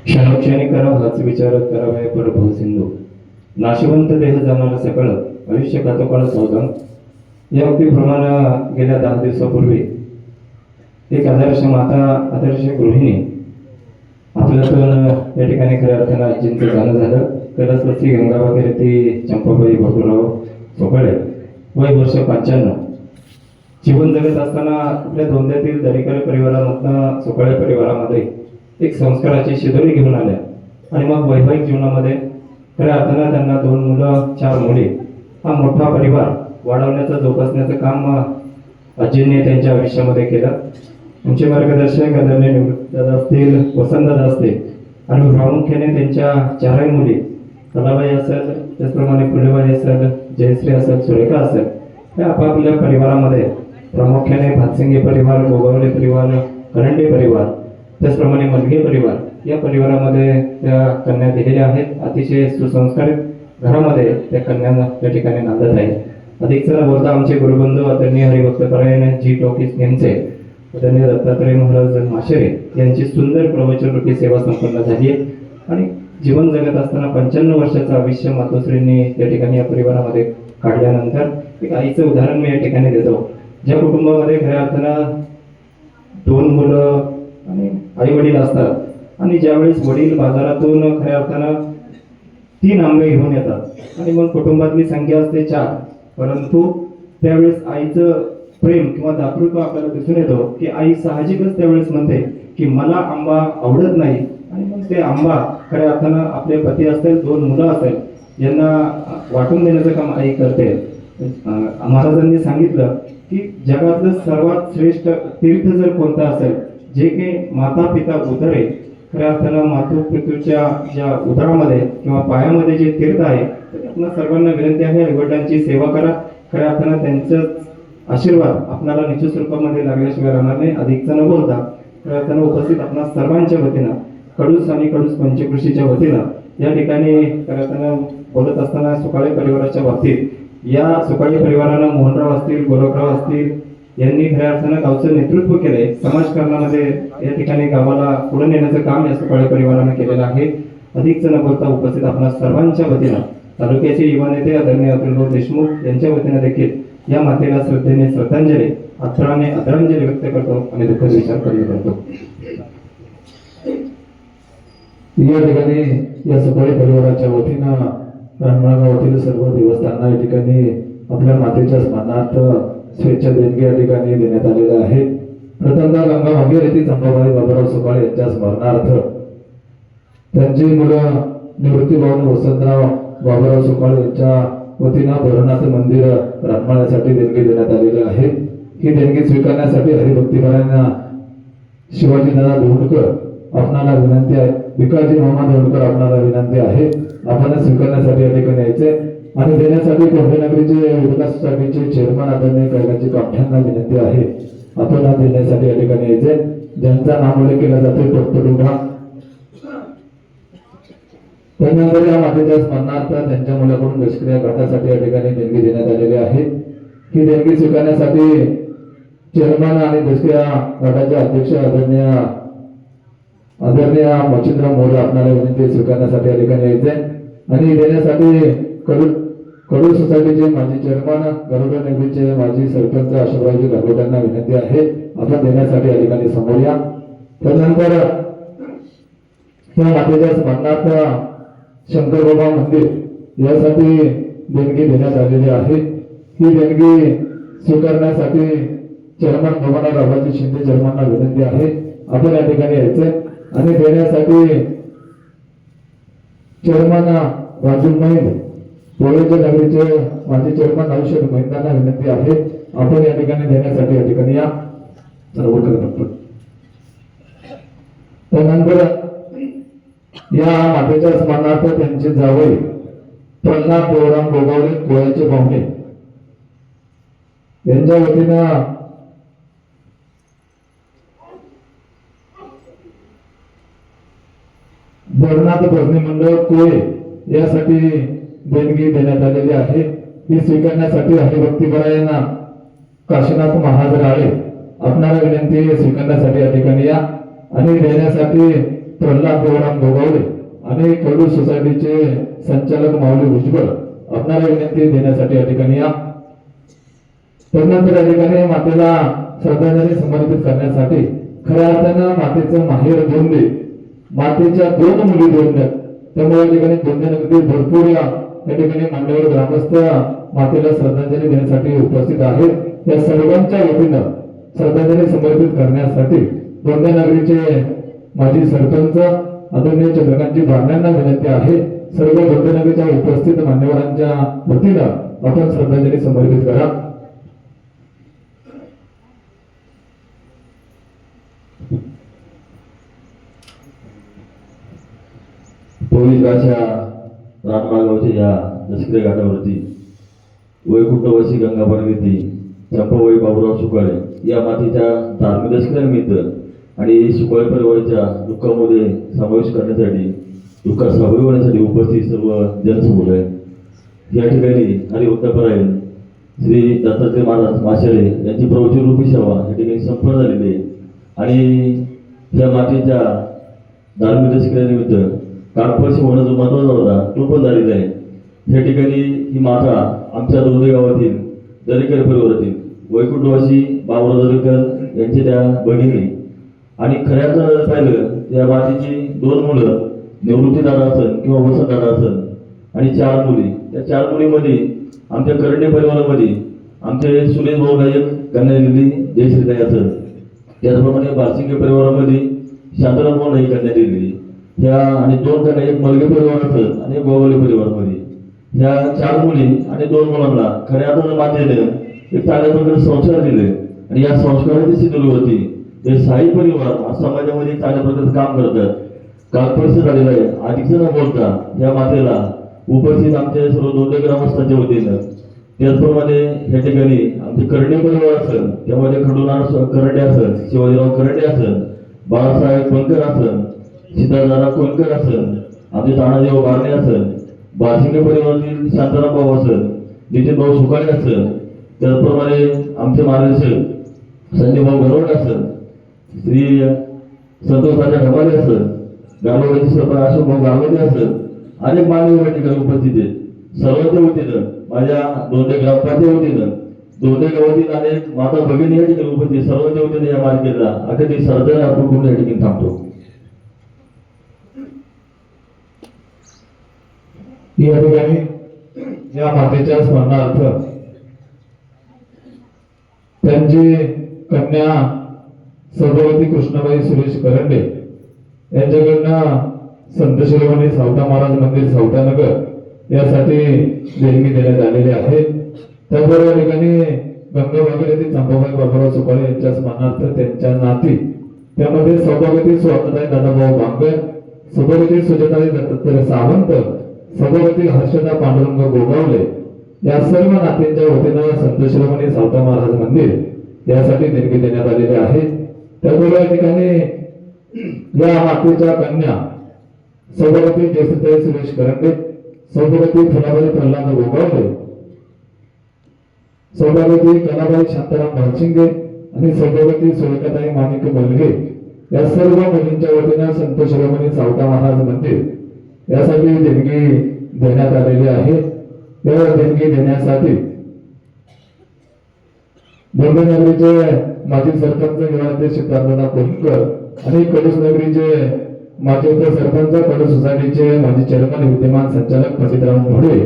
क्षणोक्षणी करा हाच विचार करावे प्रभू सिंधू नाशिवंत देह जाणार सकळ आयुष्य काळ सावधान. या अगदीप्रमाणे गेल्या 10 दिवसापूर्वी एक आदर्श माता आदर्श गृहिणी आपल्यातून या ठिकाणी खऱ्या अर्थानं आजींचं जाणं झालं. कैलासवासी गंगा वगैरे ती चंपाबाई बाबूराव सोकाळे, वय वर्ष 95. जीवन जगत असताना आपल्या धोंद्यातील दरेकर परिवारामधनं सोकाळे परिवारामध्ये एक संस्काराची शिदोरी घेऊन आल्या आणि मग वैवाहिक जीवनामध्ये खऱ्या अर्थानं त्यांना 2 मुलं 4 मुली हा मोठा परिवार वाढवण्याचं जोपासण्याचं काम आजींनी त्यांच्या आयुष्यामध्ये केलं. त्यांचे मार्गदर्शक आदरणीय निवृत्तदादा असतील, वसंतदादा असतील आणि प्रामुख्याने त्यांच्या 4ही मुली कलाबाई असेल, त्याचप्रमाणे फुलेबाई असेल, जयश्री असेल, सुरेखा असेल, या आपापल्या परिवारामध्ये प्रामुख्याने भातसिंगे परिवार, गोगावले परिवार, करंडे परिवार, त्याचप्रमाणे मलगे परिवार या परिवारामध्ये त्या कन्या दिलेल्या आहेत. अतिशय सुसंस्कारित घरामध्ये त्या कन्या त्या ठिकाणी नांदत आहेत. अधिक जण बोलता आमचे गुरुबंधू आदरणीय हरिभक्तपरायण जी टॉकीज यांचे आदरणीय दत्तात्रय महाराज माशेरे यांची सुंदर प्रवचनरूपी सेवा संपन्न झाली आहे आणि जीवन जगत असताना 55 वर्षाचं आयुष्य मातोश्रींनी त्या ठिकाणी या परिवारामध्ये काढल्यानंतर एक आईचं उदाहरण मी या ठिकाणी देतो. ज्या कुटुंबामध्ये खऱ्या अर्थानं 2 मुलं आणि आई वडील असतात आणि ज्यावेळेस वडील बाजारातून खऱ्या अर्थानं 3 आंबे घेऊन येतात आणि मग कुटुंबातली संख्या असते 4, परंतु त्यावेळेस आईचं प्रेम किंवा दातृत्व आपल्याला दिसून येतो की आई साहजिकच त्यावेळेस म्हणते की मला आंबा आवडत नाही आणि मग ते आंबा खऱ्या अर्थानं आपले पती असतील, 2 मुलं असेल यांना वाटून देण्याचं काम आई करते. महाराजांनी सांगितलं की जगातलं सर्वात श्रेष्ठ तीर्थ जर कोणतं असेल, जे काही माता पिता उदरे खऱ्या अर्थानं मातृपितृच्या ज्या उदरामध्ये किंवा पायामध्ये जे तीर्थ आहे, तर आपल्या सर्वांना विनंती आहे आईवडिलांची सेवा करा. खऱ्या अर्थानं त्यांचं आशीर्वाद आपल्याला निश्चित रूपामध्ये लागल्याशिवाय राहणार नाही. अधिकच न बोलता खऱ्या अर्थानं उपस्थित आपल्या सर्वांच्या वतीनं कडूस आणि कडूस पंचकृषीच्या वतीनं या ठिकाणी खऱ्या अर्थानं बोलत असताना सुकाळे परिवाराच्या बाबतीत या सुकाळे परिवारानं मोहनराव असतील, गोरखराव असतील यांनी खऱ्या अर्थानं गावचं नेतृत्व केलंय. समाजकारणामध्ये या ठिकाणी गावाला पुढे नेण्याचं काम या सुकाळे परिवारानं केलेलं आहे. अधिकच न बोलता उपस्थित आपल्या सर्वांच्या वतीनं तालुक्याचे युवा नेते आदरणीय अतुलभाऊ देशमुख यांच्या वतीनं देखील या मातेला श्रद्धेने श्रद्धांजली आदराने आदरांजली व्यक्त करतो आणि दुःखद विचार करतो. या ठिकाणी या सुकाळे परिवाराच्या वतीनं रानमाळगावातील सर्व देवस्थानांना या ठिकाणी आपल्या मातेच्या स्मरणार्थ स्वेच्छा देणगी या ठिकाणी देण्यात आलेल्या आहेत. प्रथमतः गंगा भागीरथी चंपाबाई बाबूराव सुकाळे यांच्या स्मरणार्थ त्यांची मुलं निवृत्तीभाऊ वसंतराव बाबूराव सुकाळे यांच्या वतीनं भैरवनाथ मंदिर रानमाळ्यासाठी देणगी देण्यात आलेली आहे. ही देणगी स्वीकारण्यासाठी हरिभक्तीपरायण शिवाजीदादा धोंडकर आपणाला विनंती आहे, भिकाजी मामा धोंडकर आपणाला विनंती आहे, आपण स्वीकारण्यासाठी या ठिकाणी यायचे आणि देण्यासाठी कोंढेनगरीचे विकास सोसायटीचे चेअरमन आदरणीय कैलासजी कामठ्यांना विनंती आहे, आपण देण्यासाठी या ठिकाणी यायचे. ज्यांचा नाम उल्लेख केला जातो टोपटुंडा. त्यानंतर या मातेच्या स्मरणार्थ त्यांच्या मुलाकडून निष्क्रिय घाटासाठी या ठिकाणी देणगी देण्यात आलेली आहे. ही देणगी स्वीकारण्यासाठी चेअरमन आणि निष्क्रिय घाटाचे अध्यक्ष आदरणीय मच्छिंद्र मोरे आपल्याला विनंती स्वीकारण्यासाठी या ठिकाणी यायचे आणि देण्यासाठी कडू सोसायटीचे माजी चेअरमन, गरुड नगरीचे माजी सरपंच अशोकरावजी गागोट यांना विनंती आहे, आपण देण्यासाठी या ठिकाणी समोर या. त्यानंतर या मातेच्या स्मरणार्थ शंकरबाबा मंदिर यासाठी देणगी देण्यात आलेली आहे. ही देणगी स्वीकारण्यासाठी चेअरमन भवाना रावजी शिंदे चेअरमनला विनंती आहे, आपण या ठिकाणी यायचे आणि देण्यासाठी चेअरमन राजू मैन, पोळेच्या नगरीचे माजी चेअरमन औषध महिंदांना विनंती आहे, आपण या ठिकाणी देण्यासाठी या ठिकाणी या. त्यानंतर या मातेच्या स्मरणार्थ त्यांचे जावई प्रल्हाद देवराम गोगावले कोळ्याचे पाहुणे यांच्या वतीनं भरनाथ भजनी मंडळ कोळे यासाठी देणगी देण्यात आलेली आहे. ही स्वीकारण्यासाठी हरिभक्तीपरायण काशीनाथ महाराज राळे आपणाला विनंती स्वीकारण्यासाठी या ठिकाणी या आणि देण्यासाठी प्रल्हाद देवराम गोगावले आणि कडू सोसायटीचे संचालक माऊली भुजबळ आपणाला विनंती देण्यासाठी या ठिकाणी या. त्यानंतर या ठिकाणी मातेला श्रद्धांजली समर्पित करण्यासाठी खऱ्या अर्थानं मातेचं माहेर दोंदे, मातेच्या दोन मुली दोंड्या, त्यामुळे या ठिकाणी दोंदे नगरी भरपूर या ठिकाणी मान्यवर ग्रामस्थ मातेला श्रद्धांजली देण्यासाठी उपस्थित आहेत. या सर्वांच्या वतीनं श्रद्धांजली समर्पित करण्यासाठी दोंडे नगरीचे माजी सरपंच आदरणीय चंद्रकांतजी बारण्यांना विनंती आहे. सर्व दोंडे नगरीच्या उपस्थित मान्यवरांच्या वतीनं आपण श्रद्धांजली समर्पित करा. पोलीसगावच्या रानमाळगावच्या या दसरे घाटावरती वैकुंठवासी गंगा पार्वती चंपाबाई बाबूराव सुकाळे या मातेच्या धार्मिक दसऱ्यानिमित्त आणि सुकाळे परिवाराच्या दुःखामध्ये समावेश करण्यासाठी दुःखात सहभागी होण्यासाठी उपस्थित सर्व जनसमूह आहे. या ठिकाणी हरिभक्तपरायण श्री दत्तात्रय महाराज माशाळे यांची प्रवचनरूपी सेवा या ठिकाणी संपन्न झालेली आहे आणि या मातेच्या धार्मिक दसऱ्यानिमित्त कालपर्शी होणं जो महत्वाचा होता तो पण झालेला आहे. या ठिकाणी ही माता आमच्या दोन्ही गावातील दरेकर परिवारातील वैकुंठवासी बाबूराव दरेकर यांचे त्या भगिनी आणि खऱ्या अर्थानं पाहिलं या मातेची दोन मुलं निवृत्ती दादा असन किंवा वसंत दादा असन आणि 4 मुली. त्या 4 मुलीमध्ये आमच्या करंडे परिवारामध्ये आमचे सुरेश भाऊ नायक कन्या दिली जयश्रीताई असन, त्याचप्रमाणे बारसिंगे परिवारामध्ये शांताराम भाऊ नाईक कन्या दिली ह्या आणि 2 कन्या, एक मलगे परिवार असेल आणि एक गोगावले परिवारमध्ये ह्या 4 मुली आणि 2 मुलांना खऱ्या अर्थानं मातेने एक चांगल्या प्रकारे संस्कार दिले आणि या संस्काराची सिद्धूर होती. हे साई परिवार आज समाजामध्ये एक चांगल्या प्रकारचं काम करतात. काल परिस्थिती झालेला आहे. अधिकचं न बोलता या मातेला उपस्थित आमच्या सर्व दोन्ही ग्रामस्थांच्या वतीनं त्याचप्रमाणे या ठिकाणी आमचे करंडे परिवार असेल त्यामध्ये खंडूनाथ करंडे असेल, शिवाजीराव करंडे असेल, बाळासाहेब कोलकर असेल, सीतादादा कोलकर असेल, आमचे तानादेव बारणे असेल, बारसिंगे परिवारातील शांताराम भाऊ असेल, नितीन भाऊ सुकाळे असेल, त्याचप्रमाणे आमचे मार्गदर्शक संजय भाऊ गरोड असेल, श्री संतोष राजा ढमाले असेल, गालोडीचे सरपंच अशोक भाऊ गालोडे असेल, अनेक मान्यवर या ठिकाणी उपस्थित आहेत. सर्वांच्या वतीनं माझ्या दोन्ही ग्रामपंचायत वतीनं दोन्ही गावातील अनेक माता भगिनी या ठिकाणी उपस्थित, सर्वांच्या वतीनं या मार्केटला अगदी श्रद्धाने अर्पण करून या ठिकाणी थांबतो. या ठिकाणी या मातेच्या स्मरणार्थ त्यांची कन्या सौभाग्यवती कृष्णाबाई सुरेश करंडे यांच्याकडनं संत शिरोमणी सावता महाराज मंदिर सावतानगर यासाठी देणगी देण्यात आलेली आहे. त्याबरोबर या ठिकाणी गंगा भागीरथी चंपाबाई बाबूराव सुकाळे यांच्या स्मरणार्थ त्यांच्या नाती त्यामध्ये सौभाग्यवती स्वातंत्र्य दादाभाऊ बांगर, सौभाग्यवती सुजाताई दत्तात्रय सावंत, सौभाग्यवती हर्षदा पांडुरंग गोगावले या सर्व नातींच्या वतीनं संत शिरोमणी सावता महाराज मंदिर यासाठी देणगी देण्यात आलेली आहे. त्याबरोबर या ठिकाणी या मातेच्या कन्या सौभाग्यवती जयश्रीताई सुरेश करंडे, सौभाग्यवती फुलाबाई प्रल्हाद गोगावले, सौभाग्यवती कलाबाई शांताराम भालशिंगे आणि सौभाग्यवती सुरेखाताई माणिक मलगे या सर्व मुलींच्या वतीनं संत शिरोमणी सावता महाराज मंदिर यासाठी देणगी देण्यात आलेली आहे. या देणगी देण्यासाठी दोंडे नगरीचे माजी सरपंच विवाहाध्यक्ष प्रार्थना कोलकर आणि कडूस नगरीचे माजी उपसरपंच कडूस सोसायटीचे माजी चेअरमन विद्यमान संचालक पंडितराव घोडे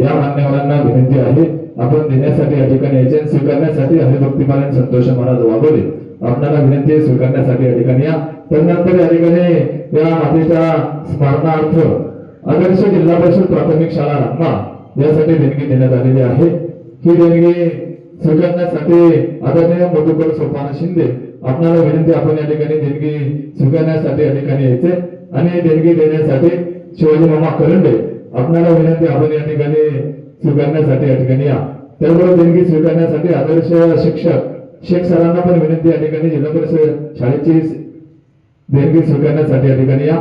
या मान्यवरांना विनंती आहे आपण देण्यासाठी या ठिकाणी यायचे. स्वीकारण्यासाठी हरिभक्तिपारायण संतोष महाराज वाघोले आपल्याला विनंती आहे स्वीकारण्यासाठी या ठिकाणी या. त्यानंतर या ठिकाणी या मातेच्या स्मरणार्थ आदर्श जिल्हा परिषद प्राथमिक शाळा रामा यासाठी देणगी देण्यात आलेली आहे. ही देणगी स्वीकारण्यासाठी आदरणीय मधुकर सोपान शिंदे आपल्याला विनंती आपण या ठिकाणी देणगी स्वीकारण्यासाठी या ठिकाणी यायचे आणि देणगी देण्यासाठी शिवाजी मामा करंडे आपल्याला विनंती आपण या ठिकाणी स्वीकारण्यासाठी या ठिकाणी या. त्याचबरोबर देणगी स्वीकारण्यासाठी आदर्श शिक्षक शेख सरांना पण विनंती या ठिकाणी जिल्हा परिषद शाळेची देणगी स्वीकारण्यासाठी या ठिकाणी या.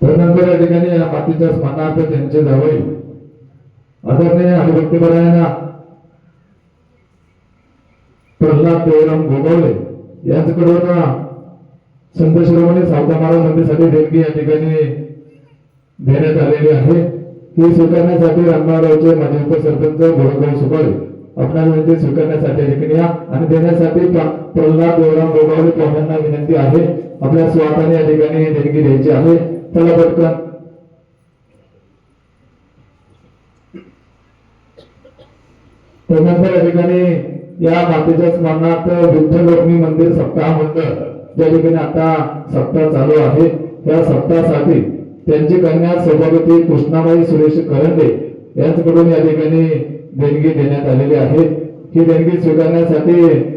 त्यानंतर या ठिकाणी या मातीच्या स्मरणार्थ त्यांचे जावई आदरणीय हरिभक्तिपरायण प्रल्हाद देवराम गोगावले यांच्याकडून संत शिरोमणी सावता महाराज मंदिरासाठी देणगी या ठिकाणी देण्यात आलेली आहे। ही स्वीकारण्यासाठी रामगावचे माजी उपसरपंच गोरगाव सुपाळे आपणाला विनंती स्वीकारण्यासाठी या ठिकाणी या आणि देण्यासाठी प्रल्हाद देवराम गोगावले पाहुण्यांना विनंती आहे आपल्या स्वार्थाने या ठिकाणी देणगी द्यायची आहे। चला पटकन त्यानंतर या ठिकाणी या मातेच्या स्मरणार्थ विठ्ठल रुक्मिणी मंदिर सप्ताह मंडळ ज्या ठिकाणी आता सप्ताह चालू आहे या सप्ताहासाठी त्यांची कन्या सौभाग्यवती कृष्णाबाई सुरेश करंडे यांच्याकडून या ठिकाणी देणगी देण्यात आलेली आहे। ही देणगी स्वीकारण्यासाठी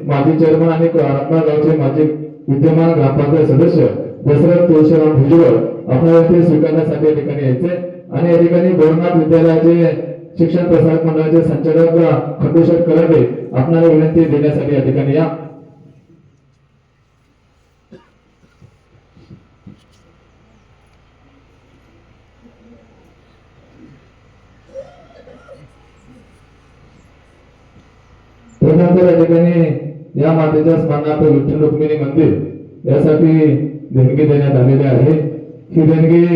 माजी चेअरमन आणि रामनाळ गावचे माजी विद्यमान ग्रामपंचायत सदस्य दशरथ तुळशीराम भुजबळ आपल्याला ते स्वीकारण्यासाठी या ठिकाणी यायचे आणि या ठिकाणी भोरनाथ विद्यालयाचे शिक्षण प्रसारक मंडळाचे संचालक खंडूशेठ करंडे आपल्याला विनंती देण्यासाठी या ठिकाणी या। त्यानंतर या ठिकाणी या मातेच्या स्मरणार्थ विठ्ठल रुक्मिणी मंदिर यासाठी देणगी देण्यात आलेली आहे। ही देणगी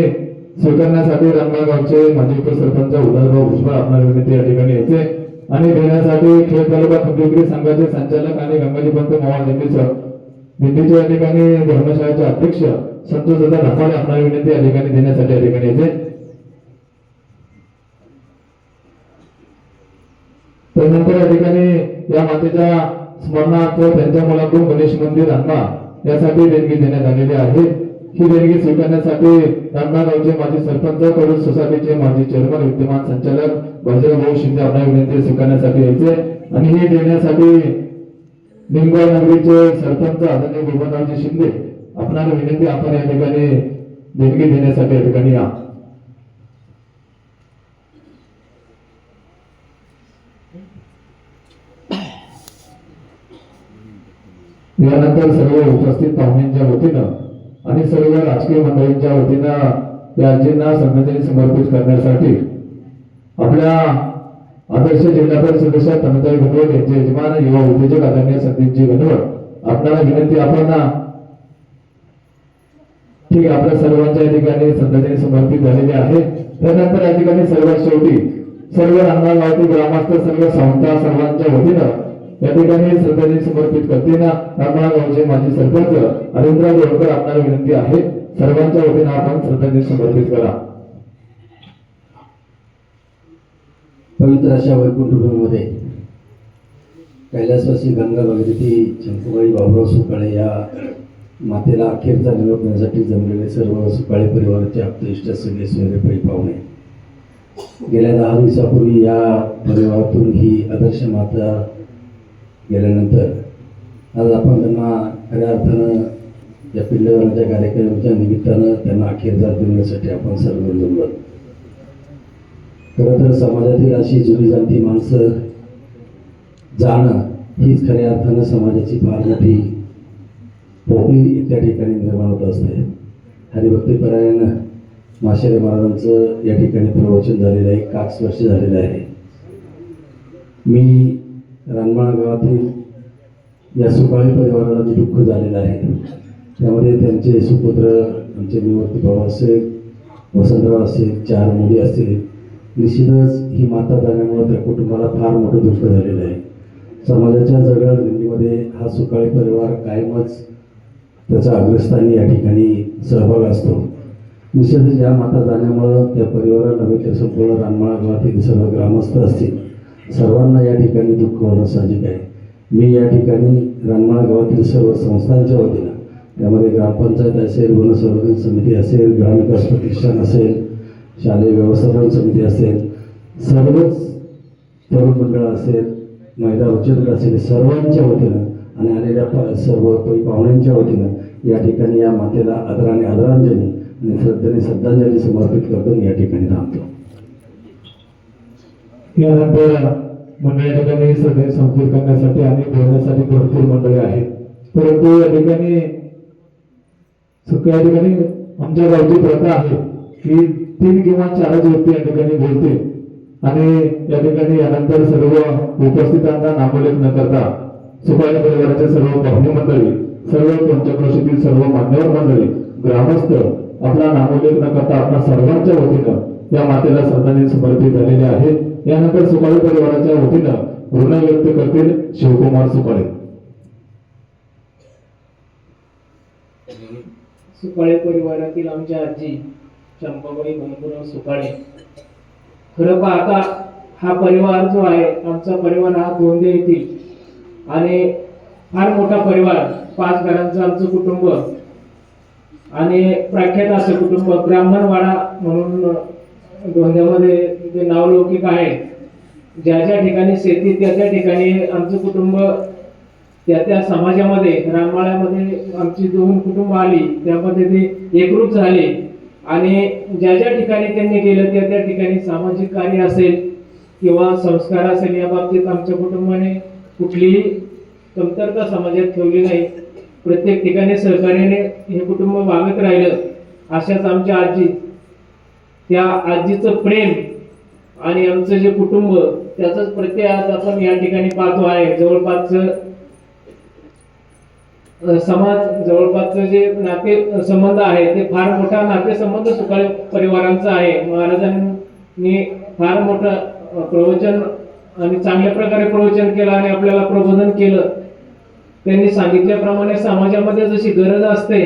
स्वीकारण्यासाठी रामनाळ गावचे माजी उपसरपंच उदयराव भुजबळ आपल्याला विनंती या ठिकाणी यायचे आणि देण्यासाठी खेड तालुका खंडोगिरी संघाचे संचालक आणि गंगाजीपंत मवाळ दिंडीचे या ठिकाणी धर्मशाळेचे अध्यक्ष संतोष दादा ढापाळे आपल्याला विनंती या ठिकाणी देण्यासाठी या ठिकाणी यायचे। त्यानंतर या ठिकाणी या मातेच्या स्मरणार्थ त्यांच्या मुलाकडून गणेश मंदिर आणा यासाठी देणगी देण्यात आलेली आहे। ही देणगी स्वीकारण्यासाठी रामनाळ गावचे माजी सरपंच कडून सोसायटीचे माजी चेअरमन विद्यमान संचालक भाऊ शिंदे आपल्या विनंती स्वीकारण्यासाठी यायचे आणि ही देण्यासाठी लिंगवाड नगरीचे सरपंच आदरणीय गोपालरावजी शिंदे आपल्याला विनंती आपण या ठिकाणी देणगी देण्यासाठी या ठिकाणी या। यानंतर सर्व उपस्थित पाहुण्यांच्या वतीनं आणि सर्व राजकीय मंडळींच्या वतीनं या अर्जींना श्रद्धांजली समर्पित करण्यासाठी आपल्या आदर्श जिल्हा परिषद सदस्य तनुताई घनवट यांचे यजमान युवा उद्योजक आदरणीय संदीपजी घनवट आपल्याला विनंती आपण ठीक आहे आपल्या सर्वांच्या या ठिकाणी श्रद्धांजली समर्पित झालेली आहे। त्यानंतर या ठिकाणी सर्वात शेवटी सर्व रामनाळ गावातील ग्रामस्थ सर्व संस्था सर्वांच्या वतीनं या ठिकाणी श्रद्धांजली समर्पित करताना रामनाळ गावचे माजी सरपंच अरविंदराव देवकर आपल्याला विनंती आहे सर्वांच्या वतीनं आपण श्रद्धांजली समर्पित करा। पवित्र अशा वैकुंठभूमीमध्ये कैलासवासी गंगा भगीरथी चंपूबाई बाबुराव सुकाळे या मातेला अखेरचा निरोप देण्यासाठी जमलेले सर्व सुकाळे परिवाराचे आप्तइष्ट सगळे सोयरे पाहुणे गेल्या 10 दिवसापूर्वी या परिवारातून ही आदर्श माता गेल्यानंतर आज आपण त्यांना खऱ्या अर्थानं या पिंडदानाच्या कार्यक्रमाच्या निमित्तानं त्यांना अखेरचा देण्यासाठी आपण सर्व जमलो। खरं तर समाजातील अशी जुनी जाणती माणसं जाणं हीच खऱ्या अर्थानं समाजाची फार मोठी पोकळी त्या ठिकाणी निर्माण होत असते। हरिभक्तीपरायण माशेरे महाराजांचं या ठिकाणी प्रवचन झालेलं आहे, 1 वर्ष झालेलं आहे। मी रानमाळ गावातील या सुकाळे परिवाराला जे दुःख झालेलं आहे त्यामध्ये त्यांचे सुपुत्र आमचे निवृत्ती भाऊ असेल, वसंतराव असेल, 4 मुली असतील, निश्चितच ही माता जाण्यामुळे त्या कुटुंबाला फार मोठं दुःख झालेलं आहे। समाजाच्या जडणघडणीमध्ये हा सुकाळे परिवार कायमच त्याचा अग्रस्थानी या ठिकाणी सहभाग असतो। निश्चितच या माता जाण्यामुळं त्या परिवाराला नव्हे तर संपूर्ण रानमाळ गावातील सर्व ग्रामस्थ असतील सर्वांना या ठिकाणी दुःख होणं साहजिक आहे। मी या ठिकाणी रानमाळ गावातील सर्व संस्थांच्या वतीनं त्यामध्ये ग्रामपंचायत असेल, वनसंवर्धन समिती असेल, ग्रामविकास प्रतिष्ठान असेल, शालेय व्यवस्थापन समिती असेल, सर्वच तरुण मंडळ असेल, महिला बचत गट असेल, सर्वांच्या वतीनं आणि आलेल्या सर्व पाहुण्यांच्या वतीनं या ठिकाणी या मातेला आदराने आदरांजली आणि श्रद्धेने श्रद्धांजली समर्पित करतो या ठिकाणी थांबतो। यानंतर मंडळी ठिकाणी श्रद्धेने समर्पित करण्यासाठी आणि बोलण्यासाठी भरपूर मंडळी आहेत, परंतु या ठिकाणी सगळ्या ठिकाणी आमच्या गावची प्रथा आहे की 3 किंवा 4 व्यक्ती या ठिकाणी बोलते आणि या ठिकाणी यानंतर सर्व उपस्थितांचा नामोल्लेख न करता सुपारी परिवाराच्या सर्व पाहुणे मंडळी, सर्व पंचक्रोशीतील सर्व मान्यवर मंडळी, ग्रामस्थ, आपला नामोल्लेख न करता आपल्या सर्वांच्या वतीनं या मातेला श्रद्धांजली समर्पित झालेले आहे. यानंतर सुकाळे परिवाराच्या वतीनं ऋण व्यक्त करतील शिवकुमार सुकाळे. सुकाळे परिवारातील आमच्या आजी चंपाबाई भानुराव सुकाळे. खरं पाहता हा परिवार जो आहे, आमचा परिवार हा गोंदे येथील आणि फार मोठा परिवार, 5 घरांचं आमचं कुटुंब आणि प्रख्यात असं कुटुंब. ब्राह्मणवाडा म्हणून गोंद्यामध्ये जे नावलौकिक आहे. ज्या ज्या ठिकाणी शेती त्या त्या ठिकाणी आमचं कुटुंब, त्या समाजामध्ये रानमाळ्यामध्ये आमची 2 कुटुंब आली, त्यामध्ये ते एकरूप झाले आणि ज्या ज्या ठिकाणी त्यांनी गेलं त्या त्या ठिकाणी सामाजिक कार्य असेल किंवा संस्कार असेल, या बाबतीत आमच्या कुटुंबाने कुठलीही कमतरता समाजात ठेवली नाही. प्रत्येक ठिकाणी सहकार्याने हे कुटुंब वागत राहिलं. अशाच आमच्या आजी, त्या आजीचं प्रेम आणि आमचं जे कुटुंब त्याचाच प्रत्यय आज आपण या ठिकाणी पाहतो आहे. जवळपासचं समाज, जवळपासचं जे नाते संबंध आहे ते फार मोठा नातेसंबंध सुकाळे परिवारांचा आहे. महाराजांनी फार मोठं प्रवचन आणि चांगल्या प्रकारे प्रवचन केलं आणि आपल्याला प्रबोधन केलं. त्यांनी सांगितल्याप्रमाणे समाजामध्ये जशी गरज असते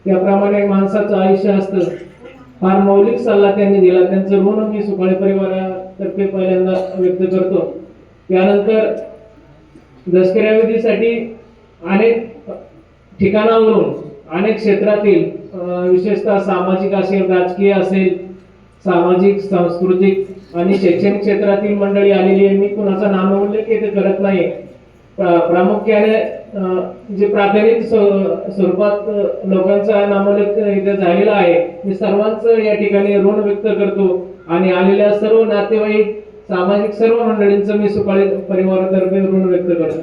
त्याप्रमाणे माणसाचं आयुष्य असतं. फार मौलिक सल्ला त्यांनी दिला. त्यांचं ऋण मी सुकाळे परिवारातर्फे पहिल्यांदा व्यक्त करतो. त्यानंतर दसऱ्याविधीसाठी अनेक ठिकाणावरून, अनेक क्षेत्रातील, विशेषतः सामाजिक असेल, राजकीय असेल, सामाजिक, सांस्कृतिक आणि शैक्षणिक क्षेत्रातील मंडळी आलेली आहे. मी कुणाचा नामोल्लेख इथे करत नाही. प्रामुख्याने जे प्रातिनिधिक स्वरूपात लोकांचा नामोल्लेख इथे झालेला आहे. मी सर्वांचं या ठिकाणी ऋण व्यक्त करतो आणि आलेल्या सर्व नातेवाईक, सामाजिक सर्व मंडळींचं मी सुकाळे परिवारातर्फे ऋण व्यक्त करतो.